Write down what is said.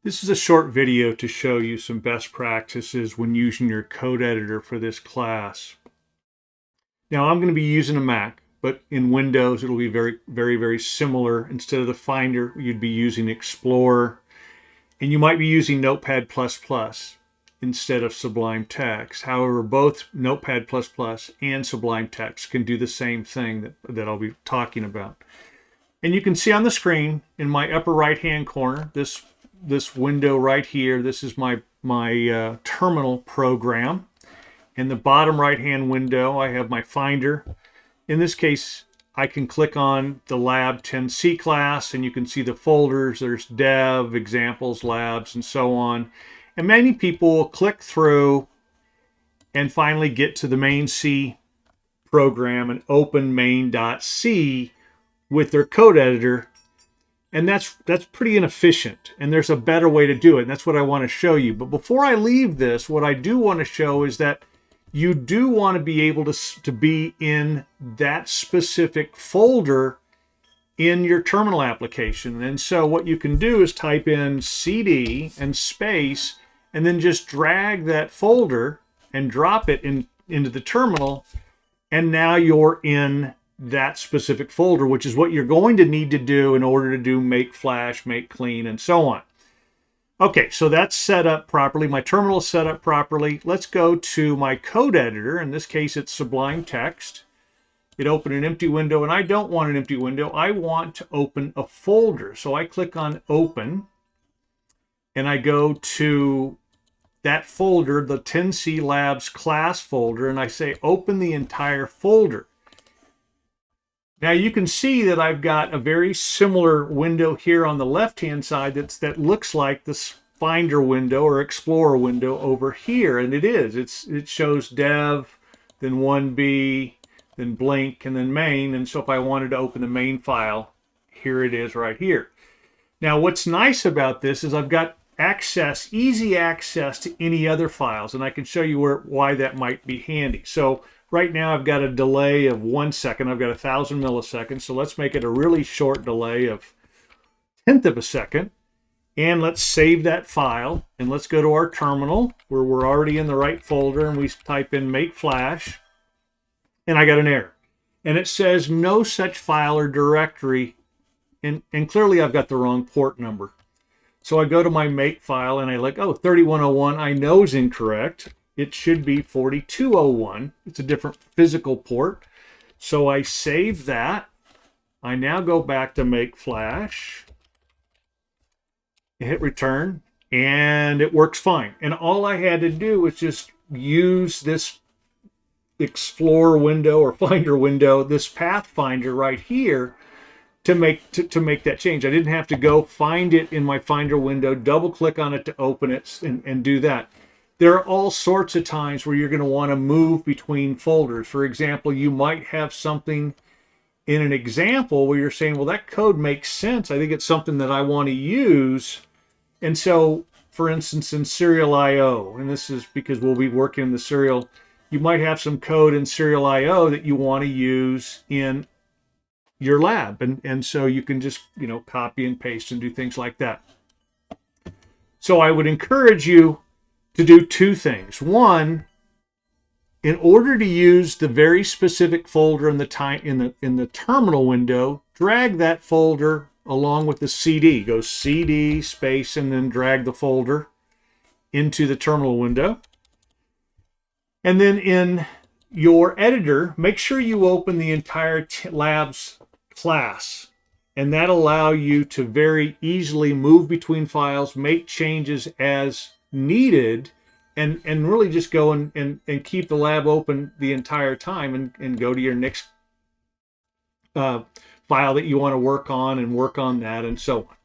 This is a short video to show you some best practices when using your code editor for this class. Now I'm going to be using a Mac, but in Windows it'll be very similar. Instead of the Finder, you'd be using Explorer, and you might be using Notepad++ instead of Sublime Text. However, both Notepad++ and Sublime Text can do the same thing that I'll be talking about. And you can see on the screen in my upper right hand corner, this window right here, this is my terminal program. In the bottom right hand window, I have my Finder. In this case, I can click on the Lab 10C class and you can see the folders. There's dev, examples, labs, and so on. And many people will click through and finally get to the main C program and open main.c with their code editor. And that's pretty inefficient, and there's a better way to do it, and that's what I want to show you. But before I leave this, what I do want to show is that you do want to be able to be in that specific folder in your terminal application. And so what you can do is type in cd and space, and then just drag that folder and drop it into the terminal, and now you're in that specific folder, which is what you're going to need to do in order to do make flash, make clean, and so on. Okay, so that's set up properly. My terminal is set up properly. Let's go to my code editor. In this case, it's Sublime Text. It opened an empty window, and I don't want an empty window. I want to open a folder. So I click on Open, and I go to that folder, the 10C Labs class folder, and I say open the entire folder. Now you can see that I've got a very similar window here on the left-hand side that looks like this Finder window or Explorer window over here, and it is. It shows dev, then 1B, then blink, and then main. And so if I wanted to open the main file, here it is right here. Now what's nice about this is I've got access, easy access to any other files, and I can show you why that might be handy. So right now I've got a delay of 1 second. I've got 1,000 milliseconds. So let's make it a really short delay of 1/10 of a second. And let's save that file. And let's go to our terminal where we're already in the right folder, and we type in make flash. And I got an error. And it says no such file or directory. And clearly I've got the wrong port number. So I go to my make file and I look, oh, 3101 I know is incorrect. It should be 4201. It's a different physical port. So I save that. I now go back to make flash, hit return, and it works fine. And all I had to do was just use this Explorer window or Finder window, this Pathfinder right here, to make that change. I didn't have to go find it in my Finder window, double click on it to open it, and do that. There are all sorts of times where you're going to want to move between folders. For example, you might have something in an example where you're saying, well, that code makes sense. I think it's something that I want to use. And so, for instance, in serial IO, and this is because we'll be working in the serial, you might have some code in serial IO that you want to use in your lab. And so you can just, copy and paste and do things like that. So I would encourage you to do two things. One, in order to use the very specific folder in the terminal window, drag that folder along with the CD. Go CD space and then drag the folder into the terminal window. And then in your editor, make sure you open the entire labs class. And that allow you to very easily move between files, make changes as needed, and really just go and keep the lab open the entire time and go to your next file that you want to work on and work on that and so on.